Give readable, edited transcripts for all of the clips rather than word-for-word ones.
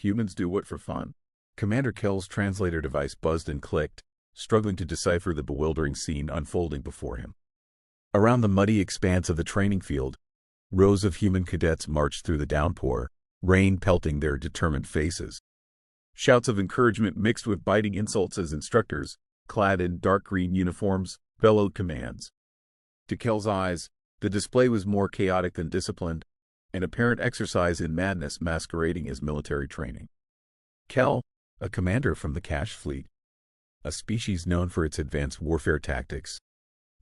Humans do what for fun? Commander Kell's translator device buzzed and clicked, struggling to decipher the bewildering scene unfolding before him. Around the muddy expanse of the training field, rows of human cadets marched through the downpour, rain pelting their determined faces. Shouts of encouragement mixed with biting insults as instructors, clad in dark green uniforms, bellowed commands. To Kell's eyes, the display was more chaotic than disciplined, an apparent exercise in madness masquerading as military training. Kell, a commander from the Cash Fleet, a species known for its advanced warfare tactics,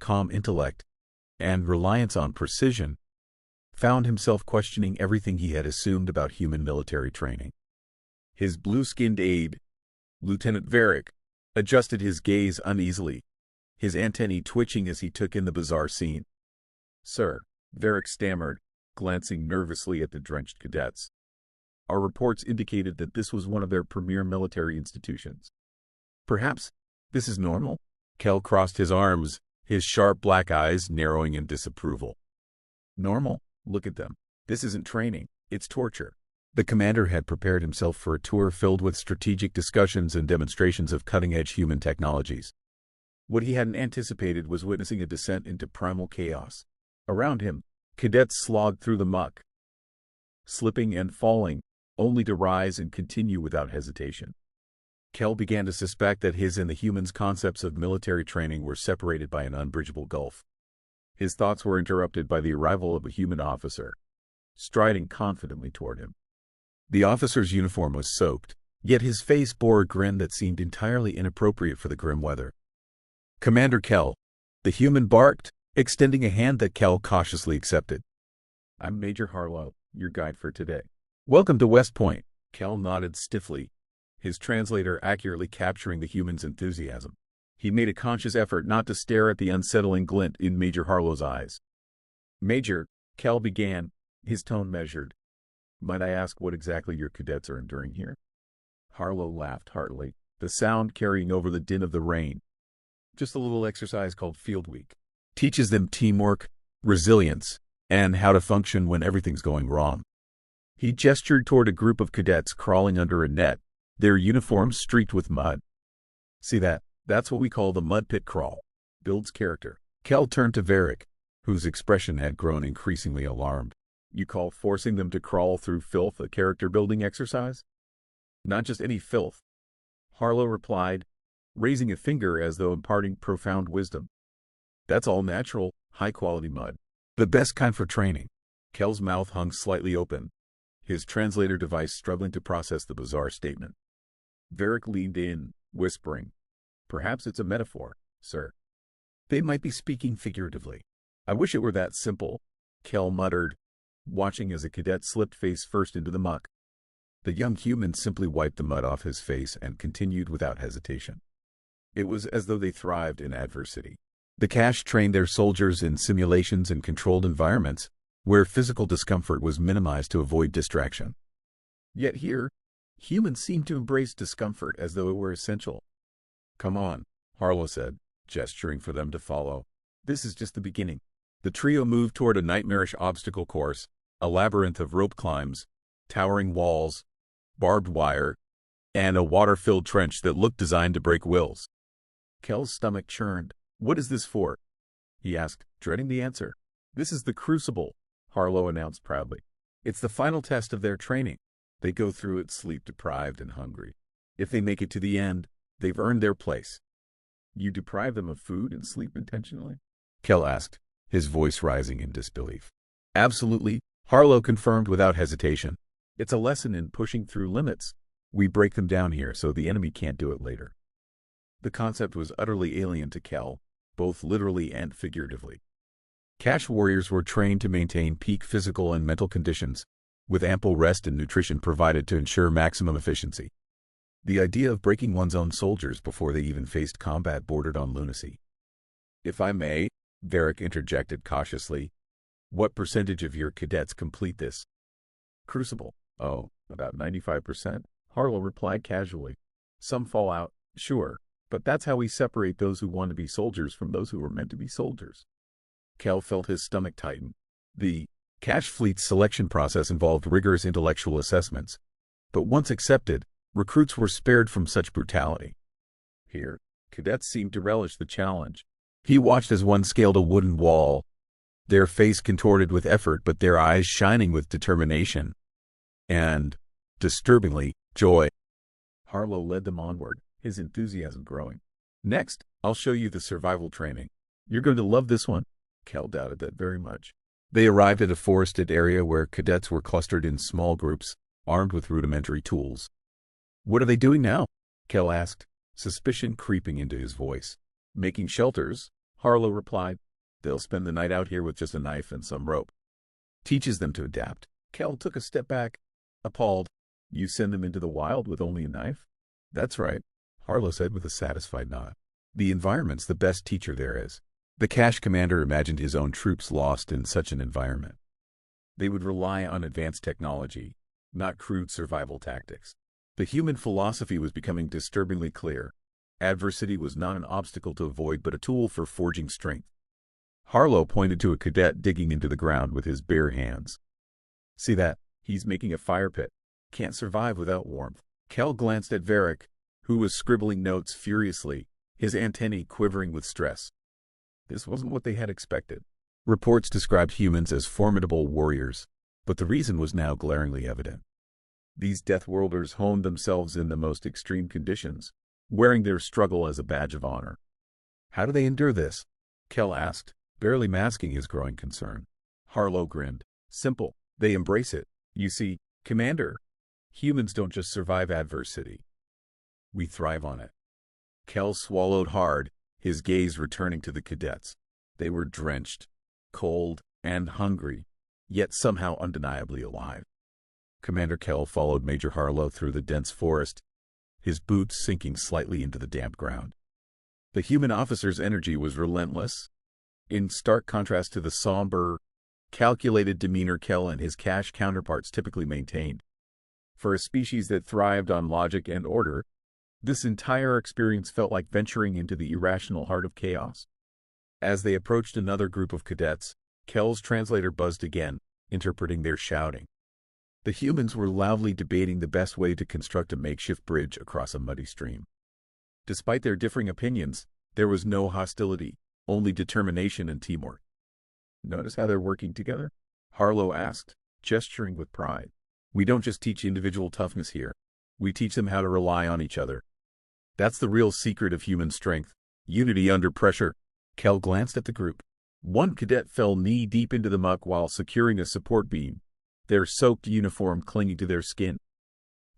calm intellect, and reliance on precision, found himself questioning everything he had assumed about human military training. His blue-skinned aide, Lieutenant Varric, adjusted his gaze uneasily, his antennae twitching as he took in the bizarre scene. "Sir," Varric stammered, glancing nervously at the drenched cadets. "Our reports indicated that this was one of their premier military institutions. Perhaps this is normal?" Kell crossed his arms, his sharp black eyes narrowing in disapproval. "Normal? Look at them. This isn't training, it's torture." The commander had prepared himself for a tour filled with strategic discussions and demonstrations of cutting-edge human technologies. What he hadn't anticipated was witnessing a descent into primal chaos. Around him, cadets slogged through the muck, slipping and falling, only to rise and continue without hesitation. Kell began to suspect that his and the humans' concepts of military training were separated by an unbridgeable gulf. His thoughts were interrupted by the arrival of a human officer, striding confidently toward him. The officer's uniform was soaked, yet his face bore a grin that seemed entirely inappropriate for the grim weather. "Commander Kell," the human barked, extending a hand that Kell cautiously accepted. "I'm Major Harlow, your guide for today." "Welcome to West Point." Kell nodded stiffly, his translator accurately capturing the human's enthusiasm. He made a conscious effort not to stare at the unsettling glint in Major Harlow's eyes. "Major," Kell began, his tone measured, "might I ask what exactly your cadets are enduring here?" Harlow laughed heartily, the sound carrying over the din of the rain. "Just a little exercise called Field Week. Teaches them teamwork, resilience, and how to function when everything's going wrong." He gestured toward a group of cadets crawling under a net, their uniforms streaked with mud. "See that? That's what we call the mud pit crawl. Builds character." Kell turned to Varric, whose expression had grown increasingly alarmed. "You call forcing them to crawl through filth a character-building exercise?" "Not just any filth," Harlow replied, raising a finger as though imparting profound wisdom. "That's all natural, high-quality mud. The best kind for training." Kell's mouth hung slightly open, his translator device struggling to process the bizarre statement. Varric leaned in, whispering, "Perhaps it's a metaphor, sir. They might be speaking figuratively." "I wish it were that simple," Kell muttered, watching as a cadet slipped face first into the muck. The young human simply wiped the mud off his face and continued without hesitation. It was as though they thrived in adversity. The Cash trained their soldiers in simulations and controlled environments, where physical discomfort was minimized to avoid distraction. Yet here, humans seemed to embrace discomfort as though it were essential. "Come on," Harlow said, gesturing for them to follow. "This is just the beginning." The trio moved toward a nightmarish obstacle course, a labyrinth of rope climbs, towering walls, barbed wire, and a water-filled trench that looked designed to break wills. Kell's stomach churned. "What is this for?" he asked, dreading the answer. "This is the Crucible," Harlow announced proudly. "It's the final test of their training. They go through it sleep-deprived and hungry. If they make it to the end, they've earned their place." "You deprive them of food and sleep intentionally?" Kell asked, his voice rising in disbelief. "Absolutely," Harlow confirmed without hesitation. "It's a lesson in pushing through limits. We break them down here so the enemy can't do it later." The concept was utterly alien to Kell, both literally and figuratively. Cash warriors were trained to maintain peak physical and mental conditions, with ample rest and nutrition provided to ensure maximum efficiency. The idea of breaking one's own soldiers before they even faced combat bordered on lunacy. "If I may," Varric interjected cautiously, "what percentage of your cadets complete this Crucible?" "Oh, about 95%, Harlow replied casually. "Some fall out, sure, but that's how we separate those who want to be soldiers from those who are meant to be soldiers." Kell felt his stomach tighten. The Cash Fleet's selection process involved rigorous intellectual assessments, But once accepted, recruits were spared from such brutality. Here, cadets seemed to relish the challenge. He watched as one scaled a wooden wall, their face contorted with effort but their eyes shining with determination and, disturbingly, joy. Harlow led them onward, his enthusiasm growing. Next, I'll show you the survival training. You're going to love this one. Kel doubted that very much. They arrived at a forested area where cadets were clustered in small groups, armed with rudimentary tools. What are they doing now? Kel asked, suspicion creeping into his voice. Making shelters, Harlow replied. They'll spend the night out here with just a knife and some rope. Teaches them to adapt. Kel took a step back, appalled. You send them into the wild with only a knife? That's right, Harlow said with a satisfied nod. The environment's the best teacher there is. The cache commander imagined his own troops lost in such an environment. They would rely on advanced technology, not crude survival tactics. The human philosophy was becoming disturbingly clear. Adversity was not an obstacle to avoid but a tool for forging strength. Harlow pointed to a cadet digging into the ground with his bare hands. See that? He's making a fire pit. Can't survive without warmth. Kel glanced at Varric, who was scribbling notes furiously, his antennae quivering with stress. This wasn't what they had expected. Reports described humans as formidable warriors, but the reason was now glaringly evident. These Deathworlders honed themselves in the most extreme conditions, wearing their struggle as a badge of honor. How do they endure this? Kel asked, barely masking his growing concern. Harlow grinned. Simple. They embrace it. You see, Commander, humans don't just survive adversity. We thrive on it. Kel swallowed hard, his gaze returning to the cadets. They were drenched, cold, and hungry, yet somehow undeniably alive. Commander Kel followed Major Harlow through the dense forest, his boots sinking slightly into the damp ground. The human officer's energy was relentless, in stark contrast to the somber, calculated demeanor Kel and his cache counterparts typically maintained. For a species that thrived on logic and order, this entire experience felt like venturing into the irrational heart of chaos. As they approached another group of cadets, Kel's translator buzzed again, interpreting their shouting. The humans were loudly debating the best way to construct a makeshift bridge across a muddy stream. Despite their differing opinions, there was no hostility, only determination and teamwork. Notice how they're working together? Harlow asked, gesturing with pride. We don't just teach individual toughness here. We teach them how to rely on each other. That's the real secret of human strength, unity under pressure. Kel glanced at the group. One cadet fell knee-deep into the muck while securing a support beam, their soaked uniform clinging to their skin.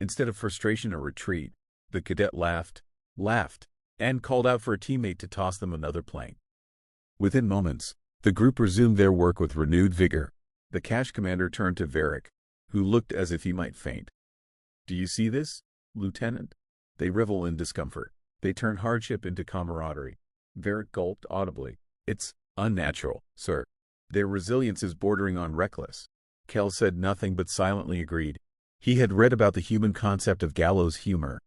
Instead of frustration or retreat, the cadet laughed, and called out for a teammate to toss them another plank. Within moments, the group resumed their work with renewed vigor. The cache commander turned to Varric, who looked as if he might faint. Do you see this, Lieutenant? They revel in discomfort. They turn hardship into camaraderie. Varric gulped audibly. It's unnatural, sir. Their resilience is bordering on reckless. Kel said nothing but silently agreed. He had read about the human concept of gallows humor,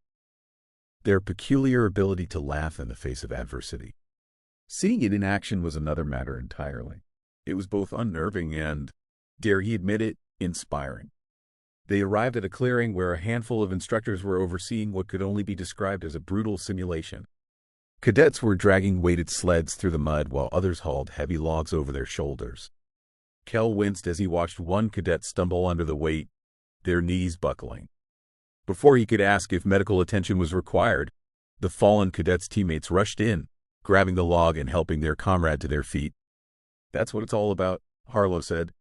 their peculiar ability to laugh in the face of adversity. Seeing it in action was another matter entirely. It was both unnerving and, dare he admit it, inspiring. They arrived at a clearing where a handful of instructors were overseeing what could only be described as a brutal simulation. Cadets were dragging weighted sleds through the mud while others hauled heavy logs over their shoulders. Kel winced as he watched one cadet stumble under the weight, their knees buckling. Before he could ask if medical attention was required, the fallen cadet's teammates rushed in, grabbing the log and helping their comrade to their feet. That's what it's all about, Harlow said,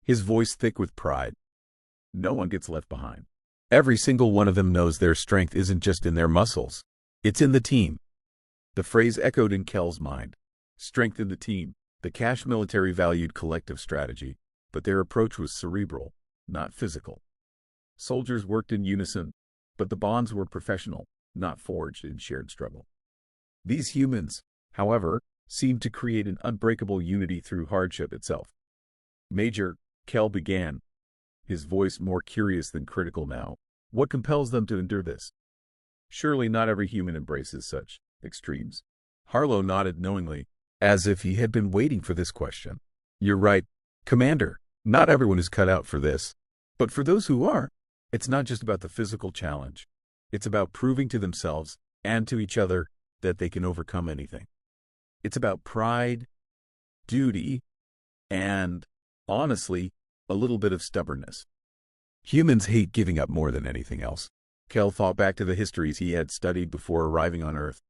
his voice thick with pride. No one gets left behind. Every single one of them knows their strength isn't just in their muscles. It's in the team. The phrase echoed in Kel's mind. Strength in the team. The cache military valued collective strategy, but their approach was cerebral, not physical. Soldiers worked in unison, but the bonds were professional, not forged in shared struggle. These humans, however, seemed to create an unbreakable unity through hardship itself. Major, Kel began, his voice more curious than critical now. What compels them to endure this? Surely not every human embraces such extremes. Harlow nodded knowingly, as if he had been waiting for this question. You're right, Commander. Not everyone is cut out for this. But for those who are, It's not just about the physical challenge. It's about proving to themselves and to each other that they can overcome anything. It's about pride, duty, and, honestly, a little bit of stubbornness. Humans hate giving up more than anything else. Kel thought back to the histories he had studied before arriving on Earth.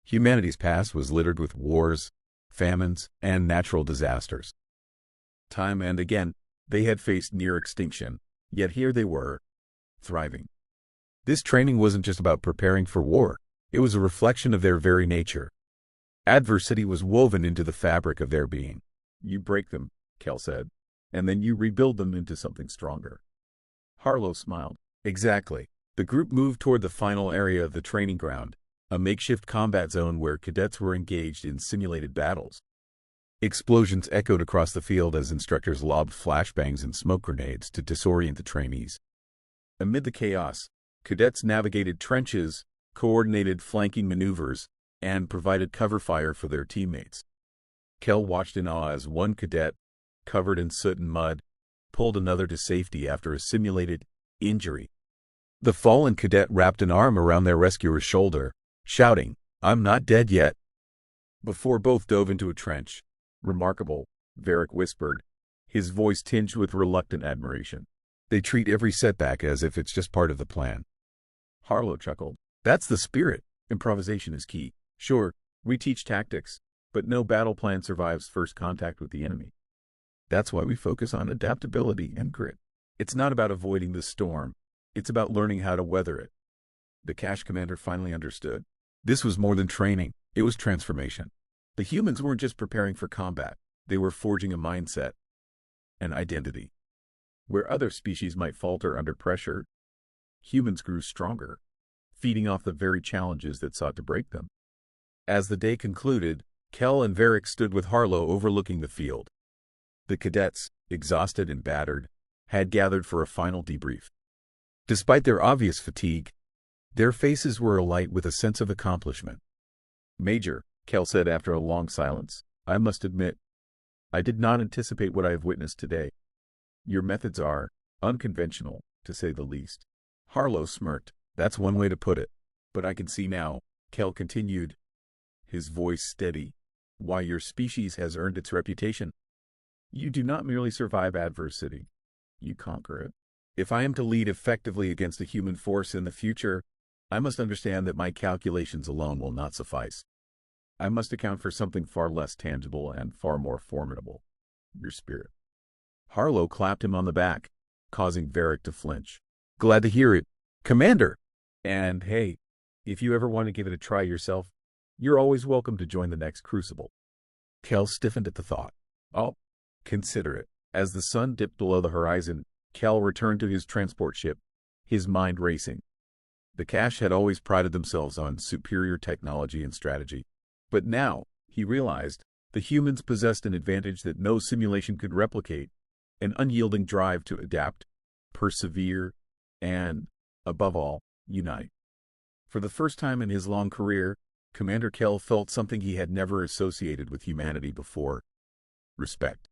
Humanity's past was littered with wars, famines, and natural disasters. Time and again, they had faced near extinction, yet here they were, thriving. This training wasn't just about preparing for war. It was a reflection of their very nature. Adversity was woven into the fabric of their being. You break them, Kel said, and then you rebuild them into something stronger. Harlow smiled. Exactly. The group moved toward the final area of the training ground, a makeshift combat zone where cadets were engaged in simulated battles. Explosions echoed across the field as instructors lobbed flashbangs and smoke grenades to disorient the trainees. Amid the chaos, cadets navigated trenches, coordinated flanking maneuvers, and provided cover fire for their teammates. Kel watched in awe as one cadet, covered in soot and mud, pulled another to safety after a simulated injury. The fallen cadet wrapped an arm around their rescuer's shoulder, shouting, "I'm not dead yet." Before both dove into a trench. "Remarkable," Varric whispered, his voice tinged with reluctant admiration. "They treat every setback as if it's just part of the plan." Harlow chuckled. "That's the spirit. Improvisation is key. Sure, we teach tactics, but no battle plan survives first contact with the enemy. That's why we focus on adaptability and grit. It's not about avoiding the storm. It's about learning how to weather it." The cache commander finally understood. This was more than training. It was transformation. The humans weren't just preparing for combat. They were forging a mindset, an identity. Where other species might falter under pressure, humans grew stronger, feeding off the very challenges that sought to break them. As the day concluded, Kel and Varric stood with Harlow overlooking the field. The cadets, exhausted and battered, had gathered for a final debrief. Despite their obvious fatigue, their faces were alight with a sense of accomplishment. "Major," Kel said after a long silence, "I must admit, I did not anticipate what I have witnessed today. Your methods are unconventional, to say the least." Harlow smirked. "That's one way to put it. But I can see now," Kel continued, his voice steady, "why your species has earned its reputation. You do not merely survive adversity. You conquer it. If I am to lead effectively against a human force in the future, I must understand that my calculations alone will not suffice. I must account for something far less tangible and far more formidable. Your spirit." Harlow clapped him on the back, causing Varric to flinch. "Glad to hear it, Commander! And hey, if you ever want to give it a try yourself, you're always welcome to join the next crucible." Kel stiffened at the thought. "I'll consider it." As the sun dipped below the horizon, Kel returned to his transport ship, his mind racing. The cache had always prided themselves on superior technology and strategy. But now, he realized, the humans possessed an advantage that no simulation could replicate: an unyielding drive to adapt, persevere, and, above all, unite. For the first time in his long career, Commander Kel felt something he had never associated with humanity before: respect.